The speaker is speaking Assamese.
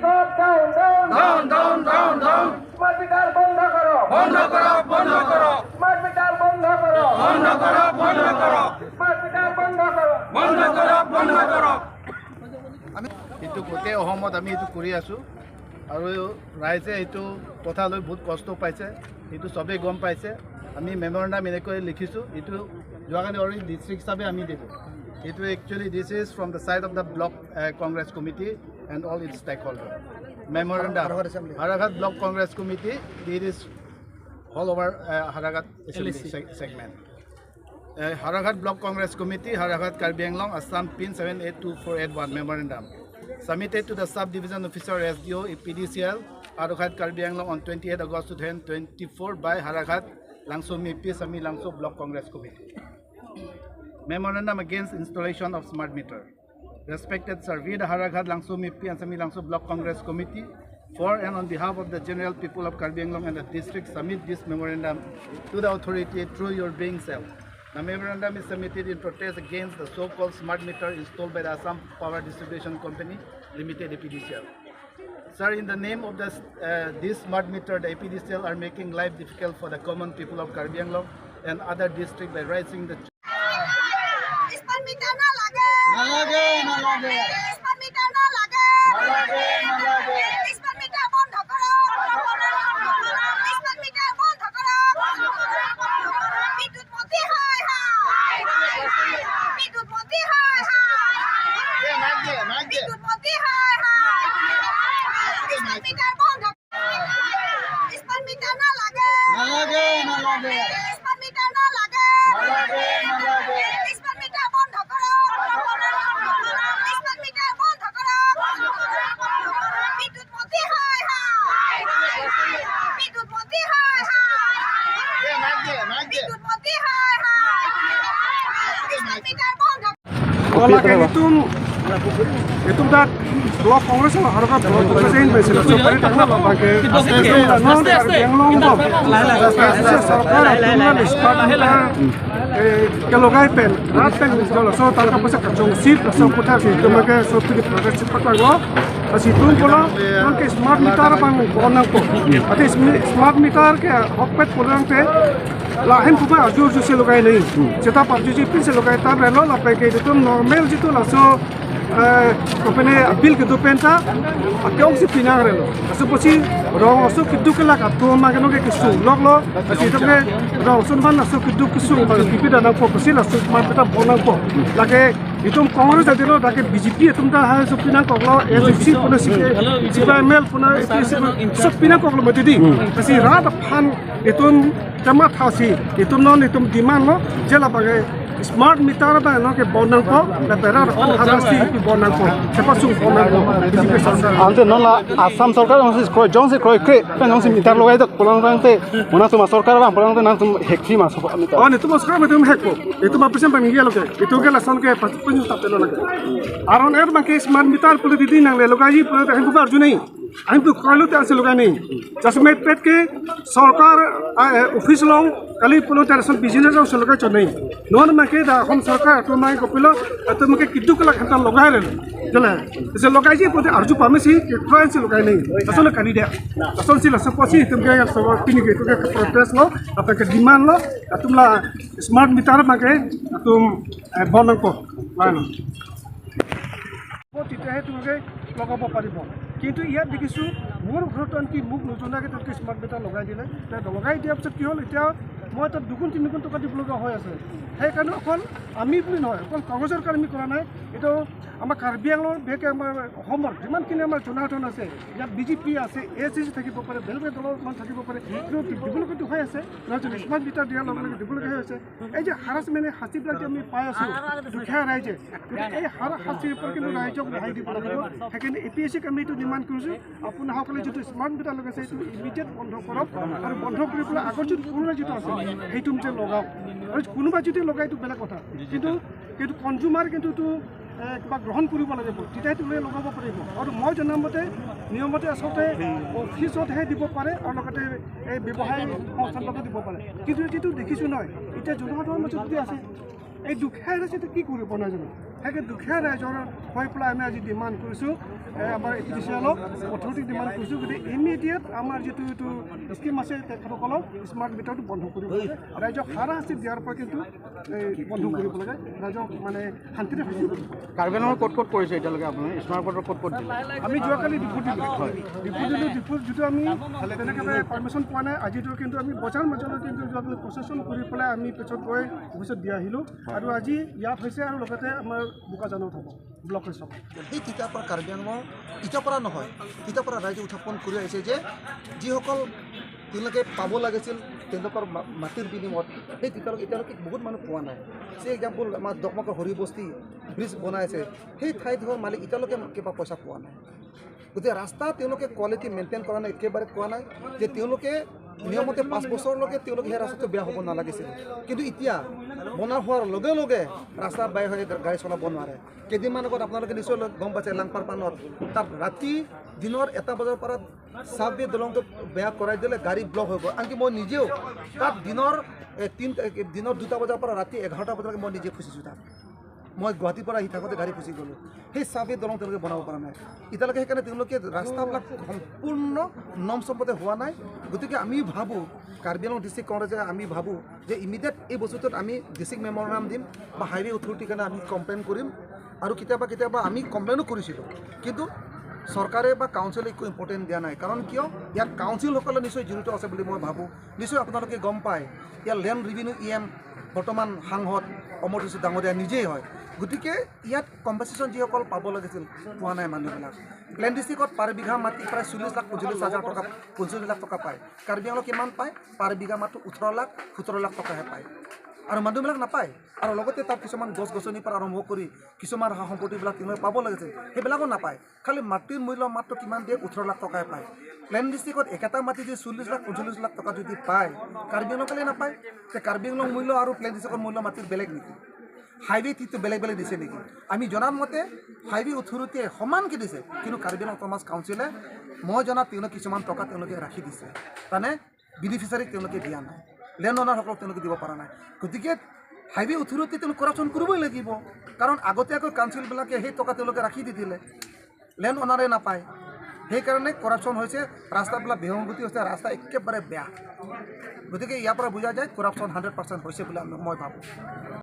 Down down down down smart meter বন্ধ করো বন্ধ করো বন্ধ করো স্মার্ট মিটার বন্ধ করো বন্ধ করো বন্ধ করো স্মার্ট মিটার বন্ধ করো বন্ধ করো বন্ধ করো আমি এইটো গোটেই অসমত আমি এইটো কৰি আছোঁ আৰু ৰাইজে এইটো কথা লৈ বহুত কষ্ট পাইছে এইটো চবেই গম পাইছে আমি মেমৰেণ্ডাম এনেকৈ লিখিছোঁ এইটো যোৱাকালি অলৰেডি ডিষ্ট্ৰিক্ট হিচাপে আমি দিলোঁ এইটো actually this is from the side of the block Congress committee and all its stakeholder memorandum Haraghat block Congress committee it is all over Haraghat segment. Harakhat Block Congress Committee, Harakhat Karbi Anglong, Assam PIN 782481 Memorandum. Submitted to the Subdivision Officer SDO PDCL, Harakhat Karbi Anglong on 28 August 2024 by Harakhat Langso MP Sami Langso Block Congress Committee. Memorandum against installation of smart meter. Respected Sir, we the Harakhat Langso MP and Sami Langso Block Congress Committee for and on behalf of the general people of Karbi Anglong and the district submit this memorandum to the authority through your being self. The memorandum is submitted in protest against the so-called smart meter installed by the Assam Power Distribution Company Limited APDCL. Sir, in the name of this smart meter, the APDCL are making life difficult for the common people of Karbi Anglong and other districts by raising the smart meter na lage smart meter na lage smart meter bondho koro smart meter bondho koro বিদ্যুৎ মন্ত্রী হায় বিদ্যুৎ মন্ত্রী হায় বিদ্যুৎ মন্ত্রী হায় স্মার্ট মিটার বন্ধ স্মার্ট মিটার না লাগে স্মার্ট মিটার না লাগে স্মার্ট মিটার বন্ধ করো স্মার্ট মিটার বন্ধ করো বিদ্যুৎ মন্ত্রী হায় বিদ্যুৎ মন্ত্রী হায় বিদ্যুৎ মন্ত্রী হায় স্মার্ট মিটার বন্ধ itu dah blok kongres sama harga blok kongres ini masih lah supaya tak apa pakai yang longkang kalau gay pen rat pen kalau so tak apa sih kacung sip so putar sih itu mereka so pergi progres cepat lagi asitu pula mereka smart meter pang bonang ko ada smart meter ke hokpet pulang te lain pun ajur jusi logai ni cetak parjuji pin se logai tar relo lah pakai itu normal jitu lah so company appeal ke dupenta akyong si pinang relo aso posi rong aso kidu kala katu magano ke kisu log lo asi to ke rong sun ban aso kidu kisu ba pipi dana ko posi la su ma peta bonang ko lage itum kongres adilo dake BJP itum da ha su pinang ko lo SC puna CPML puna su pinang ko lo matidi asi rat phan itum jama thasi itum non itum demand lo jela bagai smart meter ba no ke bonang ko na berar harasi bonang ko sepasung bonang ko ante non la Assam sarkar onse kroi jonse kroi kre pe nong se meter logai to pulang rangte mona tuma sarkar ba pulang te nang tum hekfi ma so meter oh itu mas kram itu hekko itu ma persen pamigi loge itu ke lasan ke panju tapte lo lage aron er bang ke smart meter pule didi nang le logai pule te hekko arju nei আমি তো কইলো তে আছে লোগাই নেই জাসমেট পেট के सरकार office long kali pulo terson business ang sologai chonei non make da hom sarkar to mai kopilo to make kidu kala khanta logai re jala se logai ji pote arju pamesi ke train se logai nei asole kani de asol sila saposi tum ke so tini ke to ke protest lo apa ke demand lo atumla smart meter make atum bonang ko lano তেতিয়াহে তোমাকে লগাব পাৰিব কিন্তু ইয়াত দেখিছোঁ মোৰ ঘৰত আনকি মোক নজনাকৈ তাতকৈ স্মাৰ্ট মিটাৰ লগাই দিলে লগাই দিয়াৰ পিছত কি হ'ল এতিয়া মই তাত 2-3 টকা দিব লগা হৈ আছে সেইকাৰণে অকল আমি বুলি নহয় অকল কংগ্ৰেছৰ কাৰণে আমি কৰা নাই এইটো আমাৰ কাৰ্বি আংলঙৰ বিশেষকৈ আমাৰ অসমৰ যিমানখিনি আমাৰ জনাৰ্থন আছে ইয়াত BJP আছে ACC থাকিব পাৰে বেলেগ দলৰ মানুহ থাকিব পাৰে কিন্তু দিবলগীয়া হৈ আছে নহয় স্মাৰ্ট মিটাৰ দিয়াৰ লগে লগে দিবলগীয়া হৈ আছে এই যে হাৰাচমেণ্ট শাস্তিবিলাক যে আমি পাই আছোঁ দুখীয়া ৰাইজে এই শাস্তিৰ ওপৰত কিন্তু ৰাইজক ৰেহাই দিব লাগিব সেইকাৰণে APSC কমিটিটো ডিমাণ্ড কৰিছোঁ আপোনাসকলে যিটো স্মাৰ্ট মিটাৰ লগাইছে সেইটো ইমিডিয়েট বন্ধ কৰক আৰু বন্ধ কৰি পেলাই আগৰ যিটো পুৰণা যিটো আছে সেইটো লগাওক আৰু কোনোবা যদি লগাই এইটো বেলেগ কথা কিন্তু কনজিউমাৰ কিন্তু এইটো কিবা গ্ৰহণ কৰিব লাগিব তেতিয়াই তুমি লগাব পাৰিব আৰু মই জনা মতে নিয়মতে আচলতে অফিচতহে দিব পাৰে আৰু লগতে এই ব্যৱসায়ী সংস্থাৰ লগত দিব পাৰে কিন্তু যিটো দেখিছোঁ নহয় এতিয়া জনসাধাৰণৰ মাজত যদি আছে এই দুখীয়া ৰাইজে কি কৰিব নাজানো সেই দুখীয়া ৰাইজৰ হৈ পেলাই আমি আজি ডিমাণ্ড কৰিছোঁ আমাৰ এপিডিচিএলক অথৰিটিক ডিমাণ্ড কৰিছোঁ গতিকে ইমিডিয়েট আমাৰ যিটো এইটো স্কিম আছে তেখেতসকলক স্মাৰ্ট মিটাৰটো বন্ধ কৰিব লাগে ৰাইজক হাৰাশাস্তি দিয়াৰ পৰা কিন্তু বন্ধ কৰিব লাগে ৰাইজক মানে শান্তিৰে থাকিব কাৰ্বি আংলঙৰ ক'ত ক'ত কৰিছে এতিয়ালৈকে আপুনি স্মাৰ্ট মিটাৰ ক'ত ক'ত দিলে আমি যোৱাকালি ডিপুট দিলোঁ ডিপুট যিটো আমি তেনেকৈ পাৰ্মিশ্যন পোৱা নাই আজিতো কিন্তু আমি বজাৰ মাজলৈ কিন্তু যোৱাকালি প্ৰচেছন কৰি পেলাই আমি পিছত গৈ অফিচত দি আহিলোঁ আৰু আজি ইয়াত হৈছে আৰু লগতে আমাৰ বোকাজানত হ'ব ব্লক হিচাপ সেই তেতিয়াৰ পৰা কাৰ্বি আংলঙৰ তেতিয়াৰ পৰা নহয় তেতিয়াৰ পৰা ৰাইজে উত্থাপন কৰি আহিছে যে যিসকল তেওঁলোকে পাব লাগিছিল তেওঁলোকৰ মাটিৰ বিনিময়ত সেই এতিয়ালৈকে বহুত মানুহ পোৱা নাই সেই এক্সাম্পল আমাৰ দকমকৰ হৰিবস্তি ব্ৰিজ বনাই আছে সেই ঠাইডোখৰ মালিক এতিয়ালৈকে কিবা পইচা পোৱা নাই গতিকে ৰাস্তা তেওঁলোকে কোৱালিটি মেইনটেইন কৰা নাই একেবাৰে কোৱা নাই যে তেওঁলোকে নিয়মতে 5 বছৰলৈকে তেওঁলোকে সেই ৰাস্তাটো বেয়া হ'ব নালাগিছিল কিন্তু এতিয়া বনোৱা হোৱাৰ লগে লগে ৰাস্তা বেয়া হৈ গাড়ী চলাব নোৱাৰে কেইদিনমান আগত আপোনালোকে নিশ্চয় গম পাইছে লাংপাৰ পানত তাত ৰাতি দিনৰ 1 বজাৰ পৰা চাবৱে দলংটো বেয়া কৰাই দিলে গাড়ী ব্লক হৈ গ'ল আনকি মই নিজেও তাত দিনৰ 2টা বজাৰ পৰা ৰাতি 11টা বজালৈকে মই নিজে ফুচিছোঁ তাত মই গুৱাহাটীৰ পৰা আহি থাকোঁতে গাড়ী ফুচি গ'লোঁ সেই চাবৱে দলং তেওঁলোকে বনাব পৰা নাই এতিয়ালৈকে সেইকাৰণে তেওঁলোকে ৰাস্তাবিলাক সম্পূৰ্ণ নমচম্পতে হোৱা নাই গতিকে আমি ভাবোঁ কাৰ্বি আংলং ডিষ্ট্ৰিক্ট কংগ্ৰেছে আমি ভাবোঁ যে ইমিডিয়েট এই বস্তুটোত আমি ডিষ্ট্ৰিক্ট মেমৰেণ্ডাম দিম বা হাইৱে অথৰিটিৰ কাৰণে আমি কমপ্লেইন কৰিম আৰু কেতিয়াবা আমি কমপ্লেইনো কৰিছিলোঁ কিন্তু চৰকাৰে বা কাউন্সিলে একো ইম্পৰ্টেণ্ট দিয়া নাই কাৰণ কিয় ইয়াত কাউন্সিলসকলে নিশ্চয় জড়িত আছে বুলি মই ভাবোঁ নিশ্চয় আপোনালোকে গম পায় ইয়াৰ লেণ্ড ৰিভিনিউ EM বৰ্তমান সাংসদ অমৰ জ্যোতি ডাঙৰীয়া নিজেই হয় গতিকে ইয়াত কম্পেনচেশ্যন যিসকল পাব লাগিছিল পোৱা নাই মানুহবিলাক প্লেন ডিষ্ট্ৰিক্টত পাৰ বিঘা মাটি প্ৰায় 40,45,000 টকা 45 লাখ টকা পায় কাৰ্বি আংলং কিমান পায় পাৰ বিঘা মাটি 18 লাখ 17 লাখ টকাহে পায় আৰু মানুহবিলাক নাপায় আৰু লগতে তাত কিছুমান গছ গছনিৰ পৰা আৰম্ভ কৰি কিছুমান সা সম্পত্তিবিলাক তেওঁলোকে পাব লাগিছিল সেইবিলাকো নাপায় খালি মাটিৰ মূল্য মাত্ৰ কিমান দিয়ে 18 লাখ টকাহে পায় প্লেন ডিষ্ট্ৰিক্টত একেটা মাটি যদি 40 লাখ 45 লাখ টকা যদি পায় কাৰ্বি আংলং কেলৈ নাপায় তে কাৰ্বি আংলং মূল্য আৰু প্লেন ডিষ্ট্ৰিক্টৰ মূল্য মাটিৰ বেলেগ নেকি হাইৱে টিটো বেলেগ দিছে নেকি আমি জনাৰ মতে হাইৱে অথৰিটিয়ে সমানকৈ দিছে কিন্তু কাৰ্বি আংলং অট'নমাছ কাউন্সিলে মই জনাত তেওঁলোকে কিছুমান টকা তেওঁলোকে ৰাখি দিছে মানে বেনিফিচাৰীক তেওঁলোকে দিয়া নাই লেণ্ড অনাৰসকলক তেওঁলোকে দিব পৰা নাই গতিকে হাইৱে অথৰিটিয়ে তেওঁলোকে কৰাপশ্যন কৰিবই লাগিব কাৰণ আগতীয়াকৈ কাউন্সিলবিলাকে সেই টকা তেওঁলোকে ৰাখি দি দিলে লেণ্ড অনাৰে নাপায় সেইকাৰণে কৰাপশ্যন হৈছে ৰাস্তাবিলাক বিসংগতি হৈছে ৰাস্তা একেবাৰে বেয়া গতিকে ইয়াৰ পৰা বুজা যায় কৰাপশ্যন 100% হৈছে বুলি মই ভাবোঁ